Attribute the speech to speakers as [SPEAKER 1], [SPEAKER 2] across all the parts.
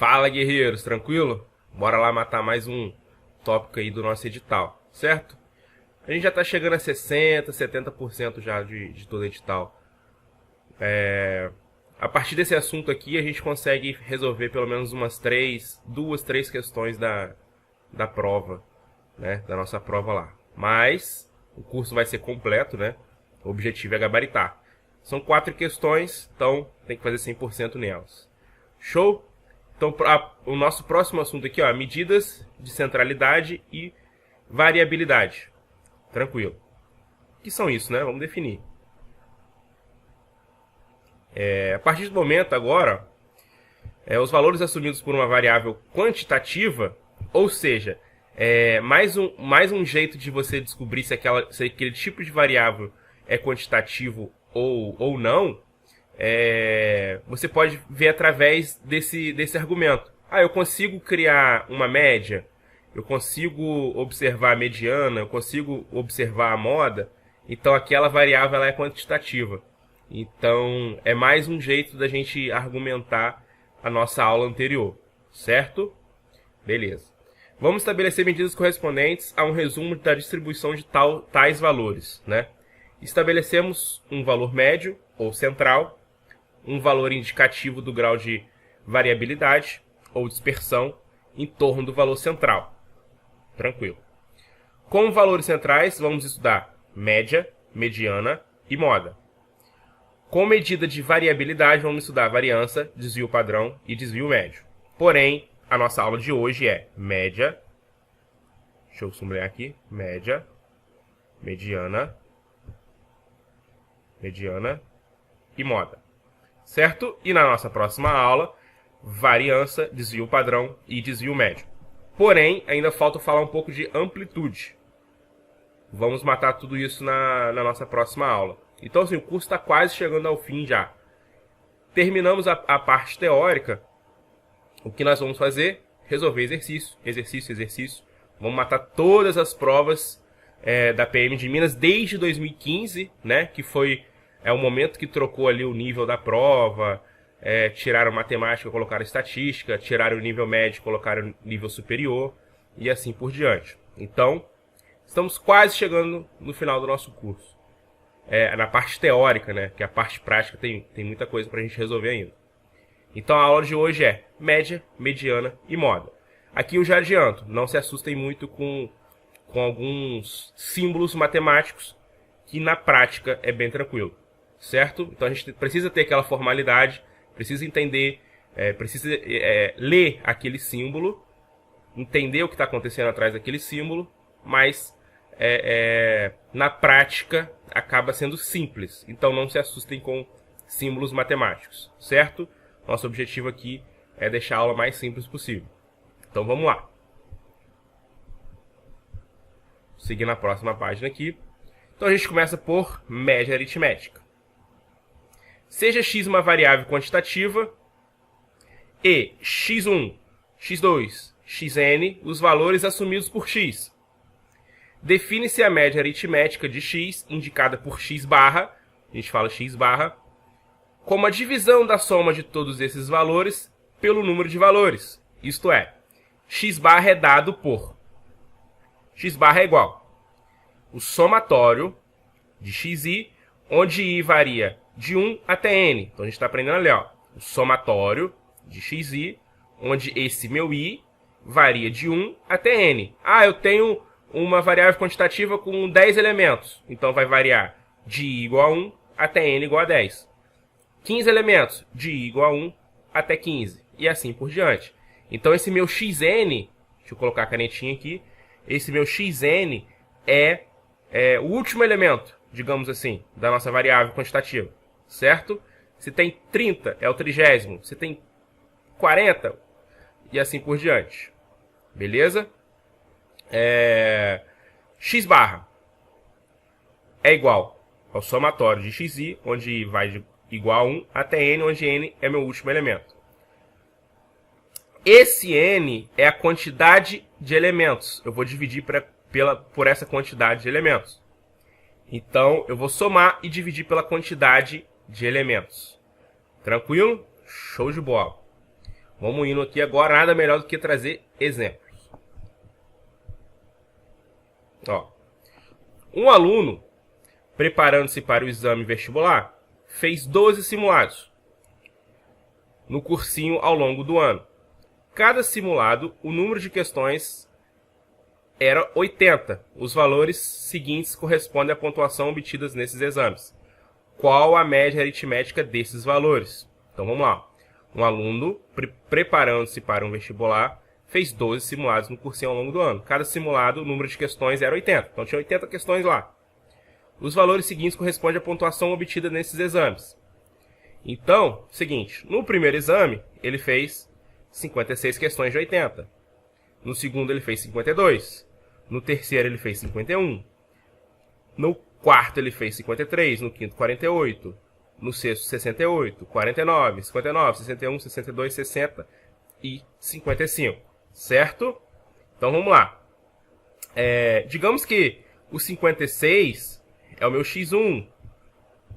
[SPEAKER 1] Fala, guerreiros, tranquilo? Bora lá matar mais um tópico aí do nosso edital, certo? A gente já tá chegando a 60, 70% já de todo edital. A partir desse assunto aqui, a gente consegue resolver pelo menos umas duas, três questões da prova, né? Da nossa prova lá. Mas o curso vai ser completo, né? O objetivo é gabaritar. São 4 questões, então tem que fazer 100% nelas. Show? Então, o nosso próximo assunto aqui, ó, medidas de centralidade e variabilidade. Tranquilo. O que são isso, né? Vamos definir. A partir do momento agora, os valores assumidos por uma variável quantitativa, ou seja, mais um jeito de você descobrir se aquele tipo de variável é quantitativo ou não, você pode ver através desse argumento. Eu consigo criar uma média, eu consigo observar a mediana, eu consigo observar a moda, então aquela variável ela é quantitativa. Então é mais um jeito da gente argumentar a nossa aula anterior, certo? Beleza. Vamos estabelecer medidas correspondentes a um resumo da distribuição de tais valores, né? Estabelecemos um valor médio ou central, um valor indicativo do grau de variabilidade ou dispersão em torno do valor central. Tranquilo. Como valores centrais, vamos estudar média, mediana e moda. Com medida de variabilidade, vamos estudar variância, desvio padrão e desvio médio. Porém, a nossa aula de hoje é média, deixa eu sublinhar aqui, média, mediana e moda. Certo? E na nossa próxima aula, variância, desvio padrão e desvio médio. Porém, ainda falta falar um pouco de amplitude. Vamos matar tudo isso na nossa próxima aula. Então, assim, o curso está quase chegando ao fim já. Terminamos a parte teórica. O que nós vamos fazer? Resolver exercício, exercício, exercício. Vamos matar todas as provas da PM de Minas desde 2015, né? Que foi o momento que trocou ali o nível da prova. Tiraram matemática, colocaram estatística. Tiraram o nível médio, colocaram o nível superior. E assim por diante. Então, estamos quase chegando no final do nosso curso. Na parte teórica, né? Que a parte prática tem muita coisa para a gente resolver ainda. Então a aula de hoje é média, mediana e moda. Aqui eu já adianto, não se assustem muito com alguns símbolos matemáticos, que na prática é bem tranquilo, certo? Então a gente precisa ter aquela formalidade, precisa entender, precisa ler aquele símbolo, entender o que está acontecendo atrás daquele símbolo, mas na prática acaba sendo simples. Então não se assustem com símbolos matemáticos, certo? Nosso objetivo aqui é deixar a aula mais simples possível. Então vamos lá. Seguir na próxima página aqui. Então a gente começa por média aritmética. Seja x uma variável quantitativa e x1, x2, xn os valores assumidos por x. Define-se a média aritmética de x, indicada por x barra, a gente fala x barra, como a divisão da soma de todos esses valores pelo número de valores. Isto é, x barra é dado por x barra é igual o somatório de xi, onde i varia de 1 até n. Então a gente está aprendendo ali, ó, o somatório de xi, onde esse meu i varia de 1 até n. Eu tenho uma variável quantitativa com 10 elementos. Então vai variar de i igual a 1 até n igual a 10. 15 elementos, de i igual a 1 até 15. E assim por diante. Então esse meu xn, deixa eu colocar a canetinha aqui, esse meu xn é o último elemento, digamos assim, da nossa variável quantitativa. Certo? Se tem 30, é o 30º. Se tem 40, e assim por diante. Beleza? X barra é igual ao somatório de xi, onde i vai de igual a 1 até n, onde n é meu último elemento. Esse n é a quantidade de elementos. Eu vou dividir por essa quantidade de elementos. Então, eu vou somar e dividir pela quantidade de elementos. Tranquilo? Show de bola. Vamos indo aqui agora, nada melhor do que trazer exemplos. Ó, um aluno, preparando-se para o exame vestibular, fez 12 simulados no cursinho ao longo do ano. Cada simulado, o número de questões era 80. Os valores seguintes correspondem à pontuação obtidas nesses exames. Qual a média aritmética desses valores? Então vamos lá. Um aluno, preparando-se para um vestibular, fez 12 simulados no cursinho ao longo do ano. Cada simulado, o número de questões era 80. Então tinha 80 questões lá. Os valores seguintes correspondem à pontuação obtida nesses exames. Então, seguinte, no primeiro exame, ele fez 56 questões de 80. No segundo, ele fez 52. No terceiro, ele fez 51. No quarto, ele fez 53. No quinto, 48. No sexto, 68. 49, 59, 61, 62, 60 e 55. Certo? Então, vamos lá. Digamos que o 56 é o meu x1.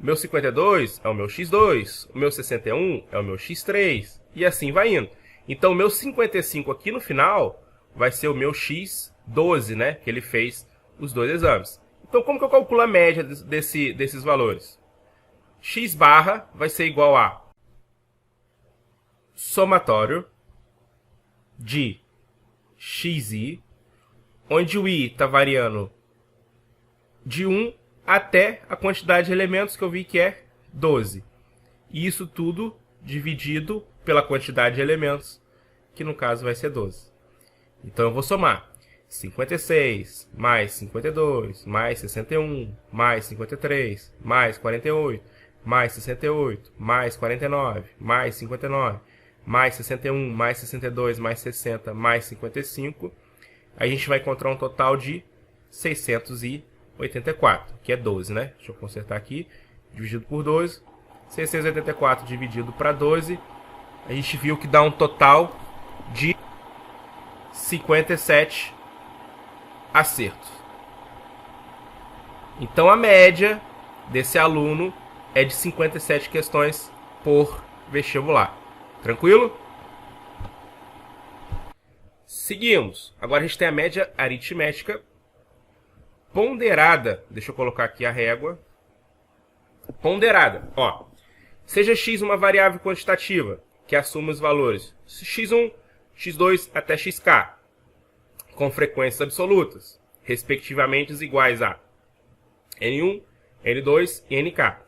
[SPEAKER 1] O meu 52 é o meu x2. O meu 61 é o meu x3. E assim vai indo. Então, o meu 55 aqui no final vai ser o meu x12, né? Que ele fez os dois exames. Então, como que eu calculo a média desses valores? X barra vai ser igual a somatório de xi, onde o i está variando de 1 até a quantidade de elementos que eu vi que é 12. E isso tudo dividido pela quantidade de elementos, que no caso vai ser 12. Então eu vou somar 56 mais 52 mais 61 mais 53 mais 48 mais 68 mais 49 mais 59 mais 61 mais 62 mais 60 mais 55. A gente vai encontrar um total de 684, que é 12, né? Deixa eu consertar aqui. Dividido por 12. 684 dividido para 12. A gente viu que dá um total de 57 acertos. Então a média desse aluno é de 57 questões por vestibular. Tranquilo? Seguimos. Agora a gente tem a média aritmética ponderada. Deixa eu colocar aqui a régua. Ponderada. Ó, seja x uma variável quantitativa que assume os valores x1, x2 até xk, com frequências absolutas, respectivamente iguais a n1, n2 e nk.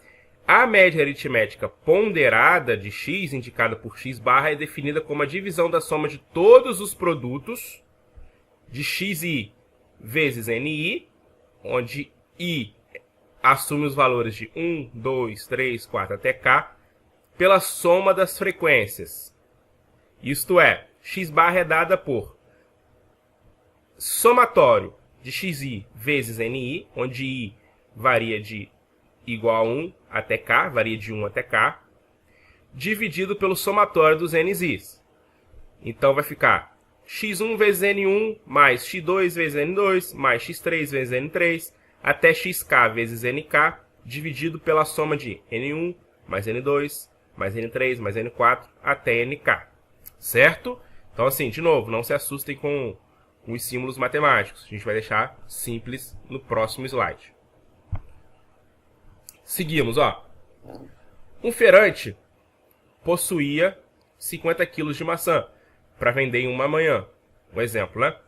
[SPEAKER 1] A média aritmética ponderada de x, indicada por x barra, é definida como a divisão da soma de todos os produtos de xi vezes ni, onde i assume os valores de 1, 2, 3, 4 até k, pela soma das frequências. Isto é, x barra é dada por somatório de xi vezes ni, onde i varia de igual a 1 até k, varia de 1 até k, dividido pelo somatório dos nz's. Então vai ficar x1 vezes n1 mais x2 vezes n2 mais x3 vezes n3 até xk vezes nk, dividido pela soma de n1 mais n2 mais n3 mais n4 até nk. Certo? Então assim, de novo, não se assustem com os símbolos matemáticos. A gente vai deixar simples no próximo slide. Seguimos, ó. Um feirante possuía 50 kg de maçã para vender em uma manhã. Um exemplo, né?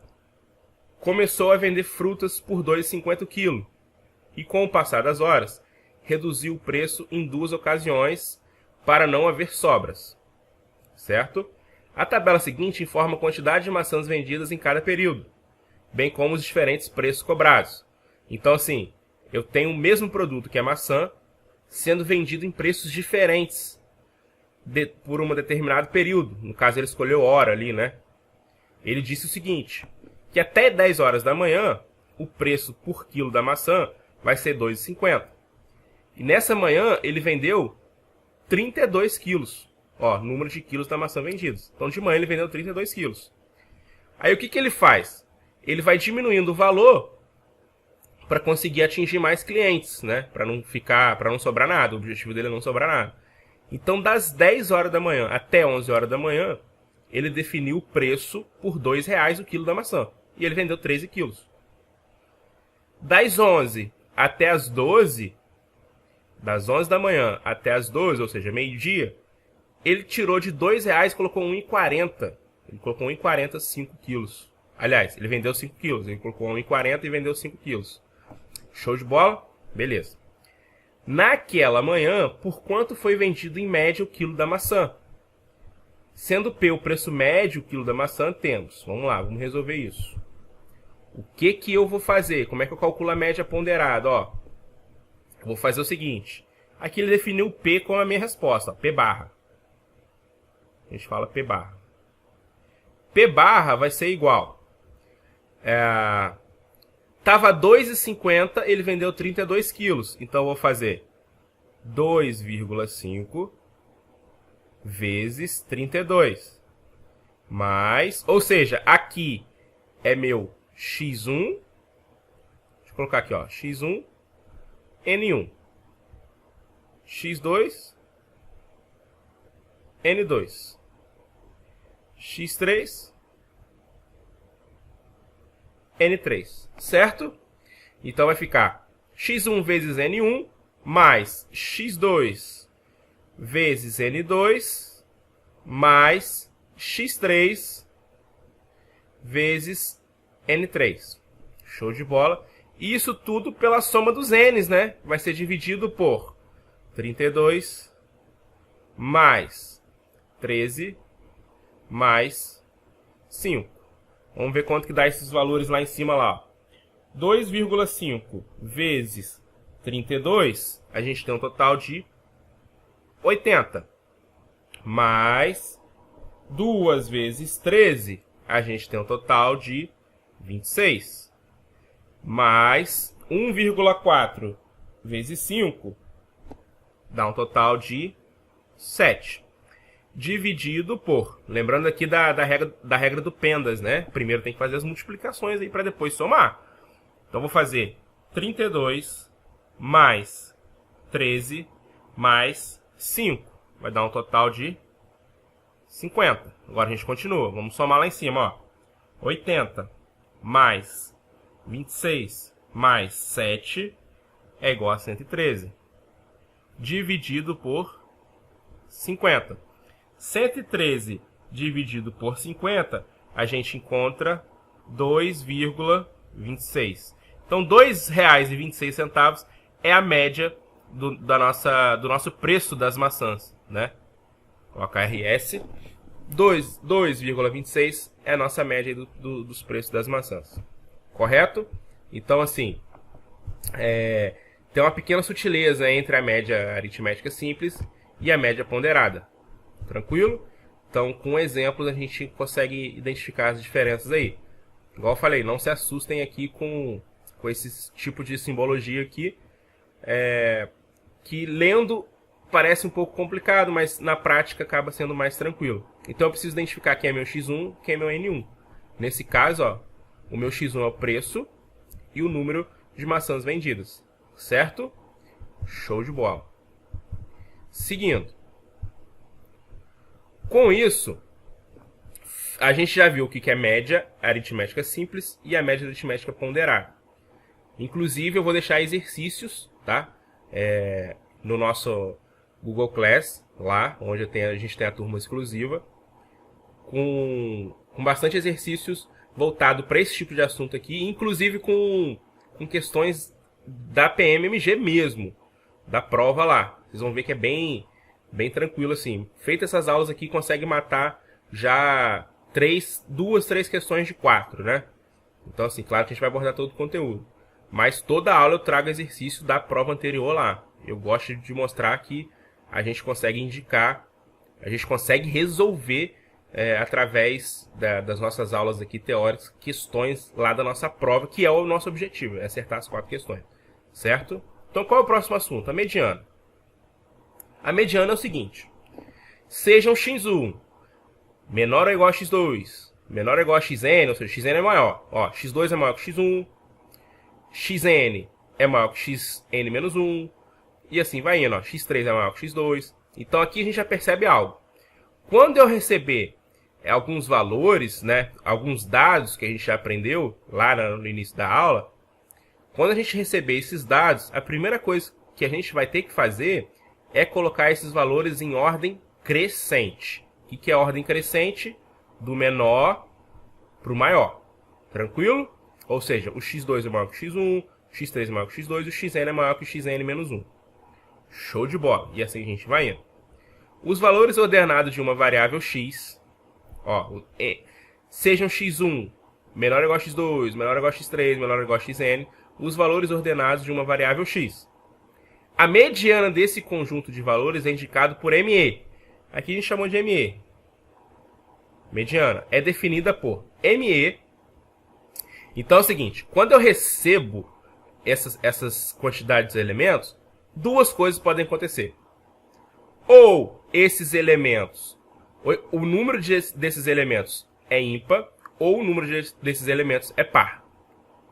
[SPEAKER 1] Começou a vender frutas por 2,50 kg e, com o passar das horas, reduziu o preço em 2 ocasiões para não haver sobras. Certo? A tabela seguinte informa a quantidade de maçãs vendidas em cada período, bem como os diferentes preços cobrados. Então, assim, eu tenho o mesmo produto que a maçã sendo vendido em preços diferentes por um determinado período. No caso, ele escolheu hora ali, né? Ele disse o seguinte, que até 10 horas da manhã, o preço por quilo da maçã vai ser R$ 2,50. E nessa manhã, ele vendeu 32 quilos. Ó, número de quilos da maçã vendidos. Então, de manhã, ele vendeu 32 quilos. Aí, o que ele faz? Ele vai diminuindo o valor para conseguir atingir mais clientes, né? Para não sobrar nada. O objetivo dele é não sobrar nada. Então, das 10 horas da manhã até 11 horas da manhã, ele definiu o preço por R$2 o quilo da maçã. E ele vendeu 13 quilos. Das 11 até as 12, das 11 da manhã até as 12, ou seja, meio-dia, ele tirou de R$2 e colocou 1,40. Ele colocou 1,40 5 quilos. Aliás, ele vendeu 5 quilos. Ele colocou 1,40 e vendeu 5 quilos. Show de bola? Beleza. Naquela manhã, por quanto foi vendido em média o quilo da maçã? Sendo P o preço médio, o quilo da maçã, temos. Vamos lá, vamos resolver isso. O que eu vou fazer? Como é que eu calculo a média ponderada? Ó, vou fazer o seguinte. Aqui ele definiu o P como a minha resposta. Ó, P barra. A gente fala P barra. P barra vai ser igual. Tava R$2,50, ele vendeu 32 quilos. Então eu vou fazer 2,5 vezes 32. Mais, ou seja, aqui é meu X1. Deixa eu colocar aqui, ó, X1, N1. X2, N2. X3, N3, certo? Então vai ficar X1 vezes N1 mais X2 vezes N2 mais X3 vezes N3. Show de bola. E isso tudo pela soma dos N's, né? Vai ser dividido por 32 mais 13 mais 5. Vamos ver quanto que dá esses valores lá em cima lá. 2,5 vezes 32, a gente tem um total de 80. Mais 2 vezes 13, a gente tem um total de 26. Mais 1,4 vezes 5, dá um total de 7. Dividido por, lembrando aqui da regra do Pendas, né? Primeiro tem que fazer as multiplicações aí para depois somar. Então vou fazer 32 mais 13 mais 5. Vai dar um total de 50. Agora a gente continua. Vamos somar lá em cima, ó. 80 mais 26 mais 7 é igual a 113. Dividido por 50. 113 dividido por 50, a gente encontra 2,26. Então, R$ 2,26 é a média do nosso preço das maçãs, né? Coloca RS. 2,26 é a nossa média dos preços das maçãs. Correto? Então, assim, tem uma pequena sutileza entre a média aritmética simples e a média ponderada. Tranquilo? Então, com exemplos, a gente consegue identificar as diferenças aí. Igual eu falei, não se assustem aqui com esse tipo de simbologia aqui, que lendo parece um pouco complicado, mas na prática acaba sendo mais tranquilo. Então, eu preciso identificar quem é meu X1 quem é meu N1. Nesse caso, ó, o meu X1 é o preço e o número de maçãs vendidas. Certo? Show de bola. Seguindo. Com isso, a gente já viu o que é média aritmética simples e a média aritmética ponderada. Inclusive, eu vou deixar exercícios, tá? No nosso Google Class, lá onde a gente tem a turma exclusiva, com bastante exercícios voltados para esse tipo de assunto aqui, inclusive com questões da PMMG mesmo, da prova lá. Vocês vão ver que é bem tranquilo assim. Feitas essas aulas aqui, consegue matar já 3 questões de 4, né? Então, assim, claro que a gente vai abordar todo o conteúdo. Mas toda aula eu trago exercício da prova anterior lá. Eu gosto de mostrar que a gente consegue indicar, a gente consegue resolver, através das nossas aulas aqui teóricas, questões lá da nossa prova, que é o nosso objetivo, é acertar as 4 questões. Certo? Então, qual é o próximo assunto? A mediana. A mediana é o seguinte. Seja um X1 menor ou igual a X2, menor ou igual a Xn, ou seja, Xn é maior. Ó, X2 é maior que X1, Xn é maior que Xn menos 1, e assim vai indo. Ó, X3 é maior que X2. Então aqui a gente já percebe algo. Quando eu receber alguns valores, né, alguns dados que a gente já aprendeu lá no início da aula. Quando a gente receber esses dados, a primeira coisa que a gente vai ter que fazer é colocar esses valores em ordem crescente. O que é ordem crescente? Do menor para o maior. Tranquilo? Ou seja, o x2 é maior que o x1, o x3 é maior que o x2 e o xn é maior que o xn menos 1. Show de bola. E assim a gente vai indo. Os valores ordenados de uma variável x, ó, sejam x1 menor ou igual a x2, menor ou igual a x3, menor ou igual a xn, os valores ordenados de uma variável x. A mediana desse conjunto de valores é indicado por ME. Aqui a gente chamou de ME. Mediana é definida por ME. Então é o seguinte, quando eu recebo essas quantidades de elementos, duas coisas podem acontecer. Ou esses elementos, o número desses elementos é ímpar, ou o número desses elementos é par.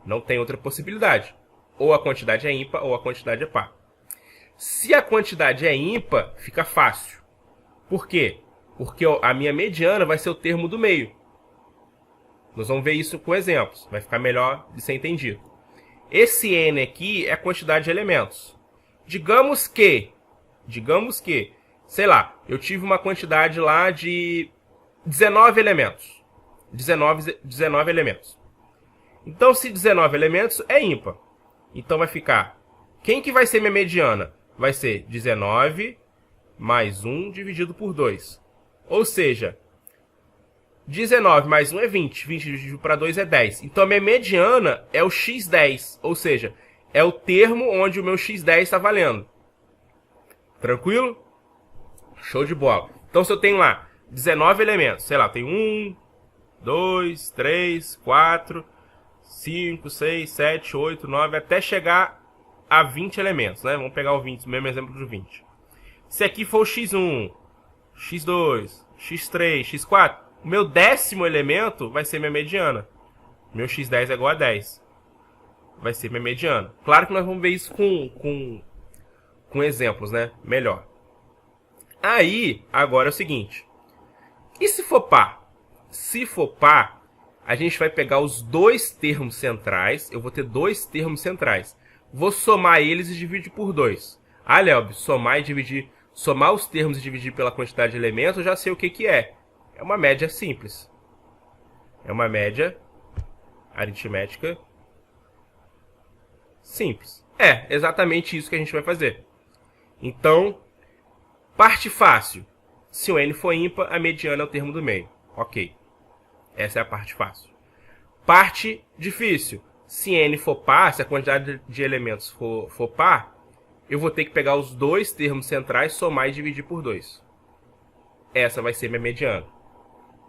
[SPEAKER 1] Não tem outra possibilidade. Ou a quantidade é ímpar, ou a quantidade é par. Se a quantidade é ímpar, fica fácil. Por quê? Porque a minha mediana vai ser o termo do meio. Nós vamos ver isso com exemplos. Vai ficar melhor de ser entendido. Esse n aqui é a quantidade de elementos. Digamos que, sei lá, eu tive uma quantidade lá de 19 elementos. 19 elementos. Então, se 19 elementos é ímpar. Então vai ficar... Quem que vai ser minha mediana? Vai ser 19 mais 1 dividido por 2. Ou seja, 19 mais 1 é 20. 20 dividido para 2 é 10. Então a minha mediana é o x10. Ou seja, é o termo onde o meu x10 está valendo. Tranquilo? Show de bola. Então se eu tenho lá 19 elementos, sei lá, tem 1, 2, 3, 4, 5, 6, 7, 8, 9, até chegar a 20 elementos, né? Vamos pegar o 20, o mesmo exemplo do 20. Se aqui for o x1, x2, x3, x4, o meu 10º elemento vai ser minha mediana. Meu x10 é igual a 10. Vai ser minha mediana. Claro que nós vamos ver isso com exemplos, né? Melhor. Aí, agora é o seguinte. E se for par? Se for par, a gente vai pegar os dois termos centrais. Eu vou ter dois termos centrais. Vou somar eles e dividir por 2. Ah, Léo, somar os termos e dividir pela quantidade de elementos, eu já sei o que é. É uma média simples. É uma média aritmética simples. É exatamente isso que a gente vai fazer. Então, parte fácil. Se o n for ímpar, a mediana é o termo do meio. Ok. Essa é a parte fácil. Parte difícil. Se n for par, se a quantidade de elementos for par, eu vou ter que pegar os dois termos centrais, somar e dividir por 2. Essa vai ser minha mediana.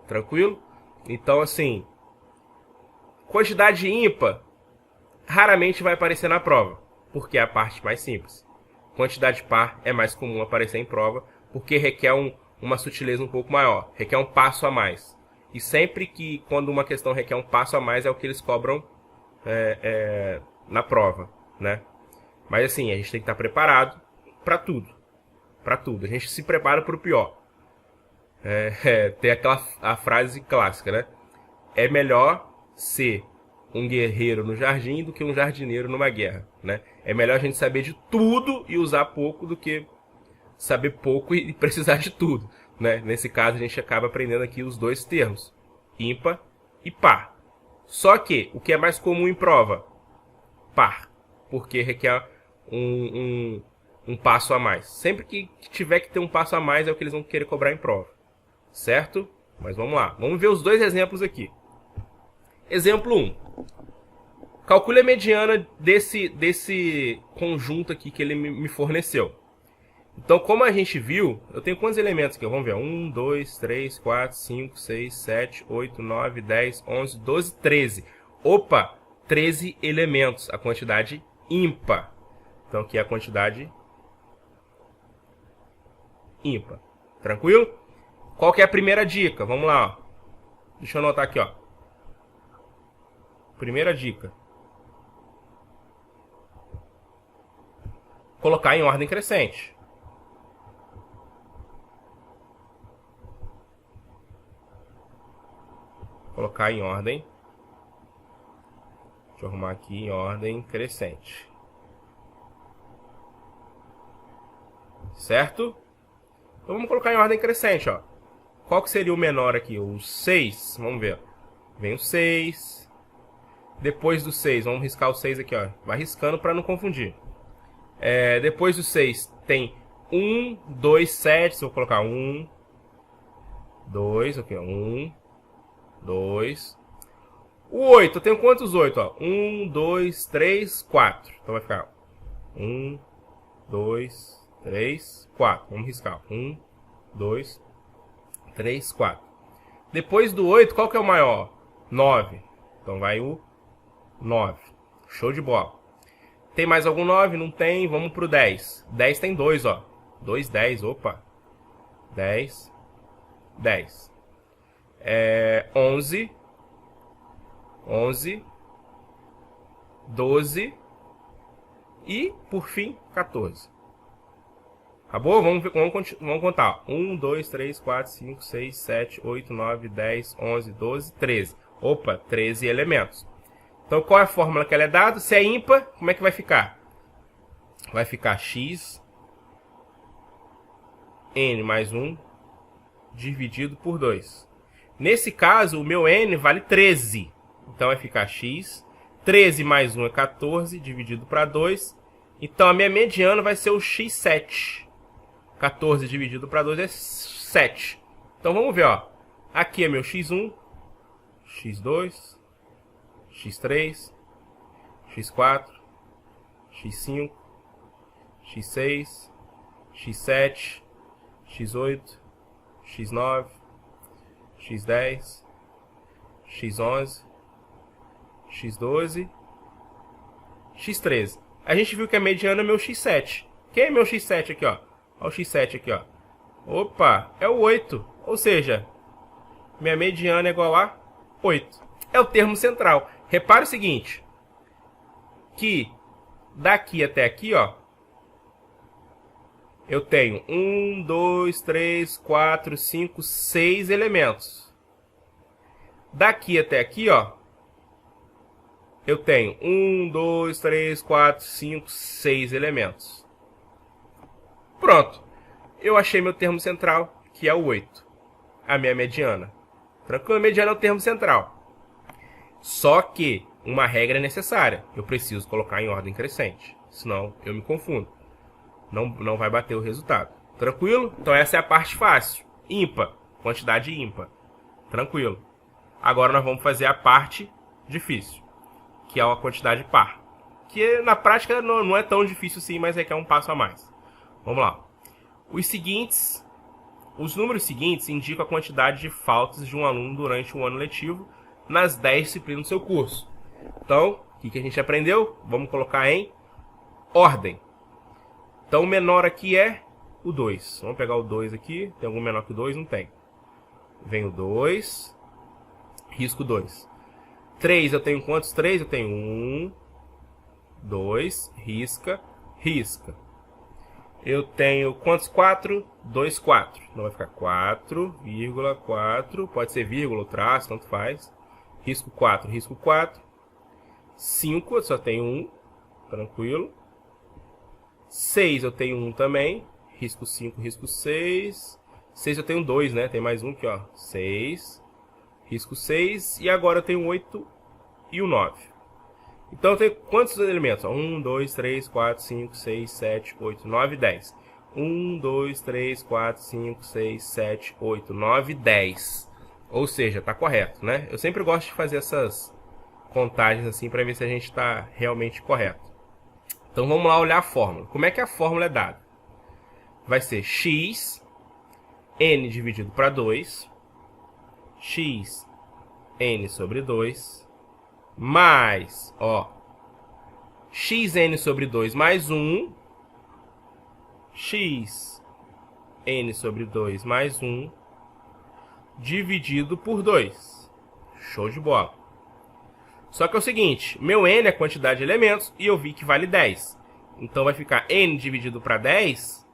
[SPEAKER 1] Tranquilo? Então, assim, quantidade ímpar raramente vai aparecer na prova, porque é a parte mais simples. Quantidade par é mais comum aparecer em prova, porque requer uma sutileza um pouco maior, requer um passo a mais. E sempre que, quando uma questão requer um passo a mais, é o que eles cobram na prova, né? Mas assim, a gente tem que estar preparado para tudo. Para tudo. A gente se prepara para o pior. Tem a frase clássica, né? É melhor ser um guerreiro no jardim do que um jardineiro numa guerra, né? É melhor a gente saber de tudo e usar pouco do que saber pouco e precisar de tudo, né? Nesse caso, a gente acaba aprendendo aqui os dois termos, ímpar e par. Só que, o que é mais comum em prova? Par, porque requer um passo a mais. Sempre que tiver que ter um passo a mais é o que eles vão querer cobrar em prova. Certo? Mas vamos lá. Vamos ver os dois exemplos aqui. Exemplo 1. Calcule a mediana desse conjunto aqui que ele me forneceu. Então, como a gente viu, eu tenho quantos elementos aqui? Vamos ver. 1, 2, 3, 4, 5, 6, 7, 8, 9, 10, 11, 12, 13. Opa! 13 elementos. A quantidade ímpar. Então, aqui é a quantidade ímpar. Tranquilo? Qual que é a primeira dica? Vamos lá. Ó. Deixa eu anotar aqui. Ó. Primeira dica. Colocar em ordem crescente. colocar em ordem. Deixa eu arrumar aqui em ordem crescente. Certo? Então vamos colocar em ordem crescente, ó. Qual que seria o menor aqui? O 6. Vamos ver. Vem o 6. Depois do 6, vamos riscar o 6 aqui, ó. Vai riscando para não confundir. Depois do 6 tem 1, 2, 7. Vou colocar 1, 2, aqui, ó. 1, 2. O 8, eu tenho quantos 8? Ó? 1, 2, 3, 4. Então vai ficar 1, 2, 3, 4. Vamos riscar. 1, 2, 3, 4. Depois do 8, qual que é o maior? 9. Então vai o 9. Show de bola. Tem mais algum 9? Não tem. Vamos pro 10. 10 tem 2, ó. 2, 10. Opa. 10. 10. 11. 11. 12. E, por fim, 14. Acabou? Vamos contar. 1, 2, 3, 4, 5, 6, 7, 8, 9, 10, 11, 12, 13. Opa, 13 elementos. Então, qual é a fórmula que ela é dada? Se é ímpar, como é que vai ficar? Vai ficar x n mais 1 dividido por 2. Nesse caso, o meu n vale 13. Então, vai ficar x. 13 mais 1 é 14, dividido para 2. Então, a minha mediana vai ser o x7. 14 dividido para 2 é 7. Então, vamos ver, ó. Aqui é meu x1, x2... x3, x4, x5, x6, x7, x8, x9, x10, x11, x12, x13. A gente viu que a mediana é meu x7. Quem é meu x7 aqui, ó? Olha o x7 aqui, ó. Opa, é o 8. Ou seja, minha mediana é igual a 8. É o termo central. Repare o seguinte, que daqui até aqui, ó, eu tenho 1, 2, 3, 4, 5, 6 elementos. Daqui até aqui, ó, eu tenho 1, 2, 3, 4, 5, 6 elementos. Pronto. Eu achei meu termo central, que é o 8. A minha mediana. Tranquilo? A mediana é o termo central. Só que uma regra é necessária. Eu preciso colocar em ordem crescente. Senão eu me confundo. Não vai bater o resultado. Tranquilo? Então essa é a parte fácil. Ímpar. Quantidade ímpar. Tranquilo. Agora nós vamos fazer a parte difícil. Que é a quantidade par. Que na prática não é tão difícil assim, mas é que é um passo a mais. Vamos lá. Os números seguintes indicam a quantidade de faltas de um aluno durante um ano letivo nas 10 disciplinas do seu curso. Então, o que a gente aprendeu? Vamos colocar em ordem. Então, o menor aqui é o 2. Vamos pegar o 2 aqui. Tem algum menor que o 2? Não tem. Vem o 2. Risco 2. 3, eu tenho quantos 3? Eu tenho 1, 2, risca, risca. Eu tenho quantos 4? 2, 4. Então vai ficar 4,4. Pode ser vírgula ou traço, tanto faz. Risco 4, risco 4. 5, eu só tenho 1. Tranquilo. 6, eu tenho 1 também. Risco 5, risco 6. 6 eu tenho 2, né? Tem mais um aqui, ó. 6. Risco 6. E agora eu tenho 8 e o 9. Então eu tenho quantos elementos? 1, 2, 3, 4, 5, 6, 7, 8, 9, 10. 1, 2, 3, 4, 5, 6, 7, 8, 9, 10. Ou seja, está correto, né? Eu sempre gosto de fazer essas contagens assim para ver se a gente está realmente correto. Então vamos lá olhar a fórmula. Como é que a fórmula é dada? Vai ser x, n dividido para 2, x, n sobre 2, mais, ó, xn sobre 2 mais 1, x, n sobre 2 mais 1, dividido por 2. Show de bola. Só que é o seguinte, meu n é a quantidade de elementos e eu vi que vale 10. Então vai ficar n dividido para 10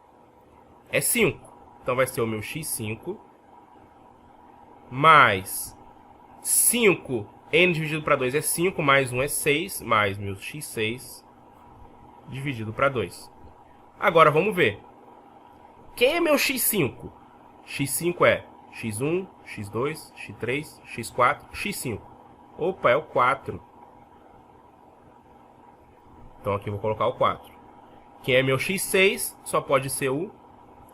[SPEAKER 1] é 5. Então vai ser o meu x5 mais 5, n dividido para 2 é 5, mais 1 é 6, mais meu x6 dividido para 2. Agora vamos ver. Quem é meu x5? x5 é x1, x2, x3, x4, x5. Opa, é o 4. Então aqui eu vou colocar o 4. Quem é meu x6 só pode ser o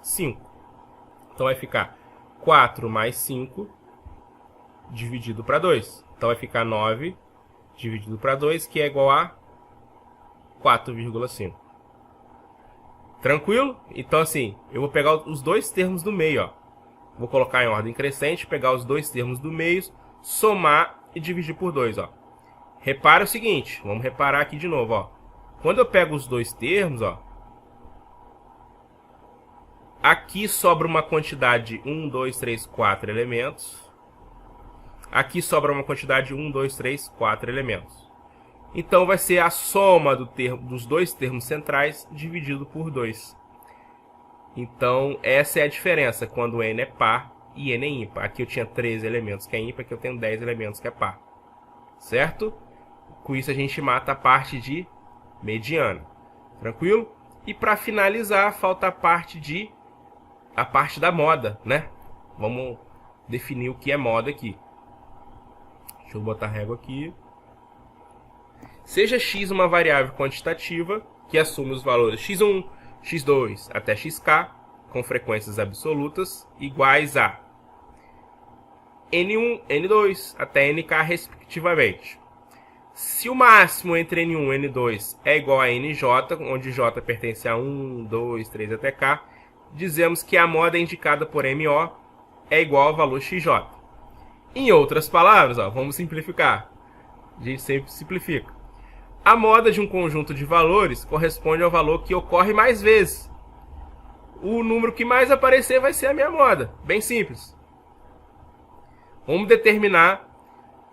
[SPEAKER 1] 5. Então vai ficar 4 mais 5 dividido para 2. Então vai ficar 9 dividido para 2, que é igual a 4,5. Tranquilo? Então assim, eu vou pegar os dois termos do meio, ó. Vou colocar em ordem crescente, pegar os dois termos do meio, somar e dividir por 2, ó. Repara o seguinte, vamos reparar aqui de novo, ó. Quando eu pego os dois termos, ó, aqui sobra uma quantidade de 1, 2, 3, 4 elementos. Aqui sobra uma quantidade de 1, 2, 3, 4 elementos. Então vai ser a soma dos dois termos centrais dividido por 2. Então essa é a diferença quando n é par e n é ímpar. Aqui eu tinha 13 elementos que é ímpar, aqui eu tenho 10 elementos que é par. Certo? Com isso a gente mata a parte de mediana. Tranquilo? E para finalizar, falta a parte da moda, né? Vamos definir o que é moda aqui. Deixa eu botar a régua aqui. Seja x uma variável quantitativa que assume os valores x1, x2 até xk com frequências absolutas iguais a n1, n2 até nk respectivamente. Se o máximo entre n1 e n2 é igual a nj, onde j pertence a 1, 2, 3 até k, dizemos que a moda indicada por MO é igual ao valor xj. Em outras palavras, ó, vamos simplificar. A gente sempre simplifica. A moda de um conjunto de valores corresponde ao valor que ocorre mais vezes. O número que mais aparecer vai ser a minha moda. Bem simples. Vamos determinar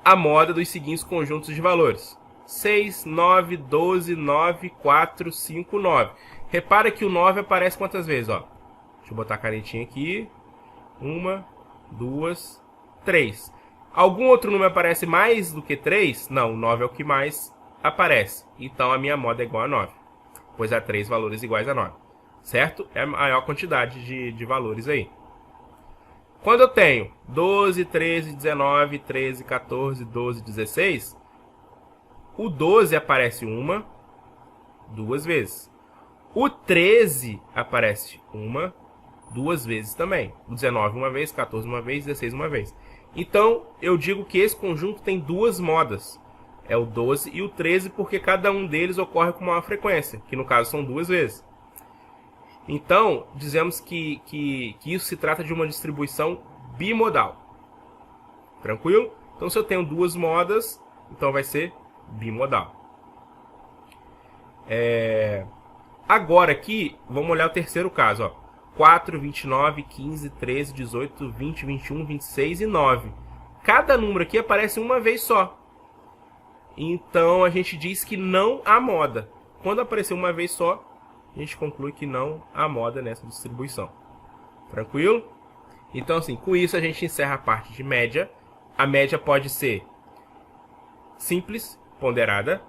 [SPEAKER 1] a moda dos seguintes conjuntos de valores. 6, 9, 12, 9, 4, 5, 9. Repara que o 9 aparece quantas vezes? Ó? Deixa eu botar a canetinha aqui. 1, 2, 3. Algum outro número aparece mais do que 3? Não, o 9 é o que mais aparece. Então a minha moda é igual a 9. Pois há 3 valores iguais a 9. Certo? É a maior quantidade de valores aí. Quando eu tenho 12, 13, 19, 13, 14, 12, 16, o 12 aparece 1, 2 vezes. O 13 aparece 1, 2 vezes também. O 19 uma vez, 14 uma vez, 16 uma vez. Então, eu digo que esse conjunto tem duas modas. É o 12 e o 13, porque cada um deles ocorre com maior frequência, que no caso são 2 vezes. Então, dizemos que isso se trata de uma distribuição bimodal. Tranquilo? Então, se eu tenho duas modas, então vai ser bimodal. Agora aqui, vamos olhar o terceiro caso. Ó. 4, 29, 15, 13, 18, 20, 21, 26 e 9. Cada número aqui aparece uma vez só. Então, a gente diz que não há moda. Quando aparecer uma vez só, a gente conclui que não há moda nessa distribuição. Tranquilo? Então, assim, com isso a gente encerra a parte de média. A média pode ser simples, ponderada.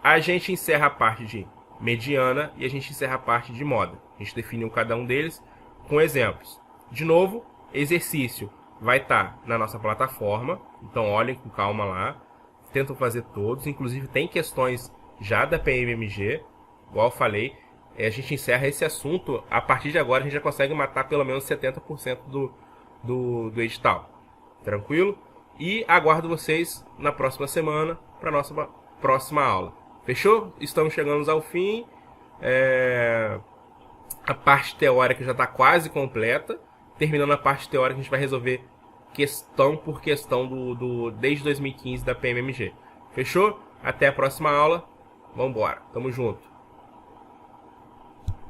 [SPEAKER 1] A gente encerra a parte de mediana e a gente encerra a parte de moda. A gente definiu cada um deles com exemplos. De novo, exercício vai estar na nossa plataforma. Então, olhem com calma lá. Tentam fazer todos. Inclusive, tem questões já da PMMG. Igual eu falei. A gente encerra esse assunto. A partir de agora, a gente já consegue matar pelo menos 70% do edital. Tranquilo? E aguardo vocês na próxima semana para a nossa próxima aula. Fechou? Estamos chegando ao fim. A parte teórica já está quase completa. Terminando a parte teórica, a gente vai resolver questão por questão desde 2015 da PMMG. Fechou? Até a próxima aula. Vamos embora. Tamo junto.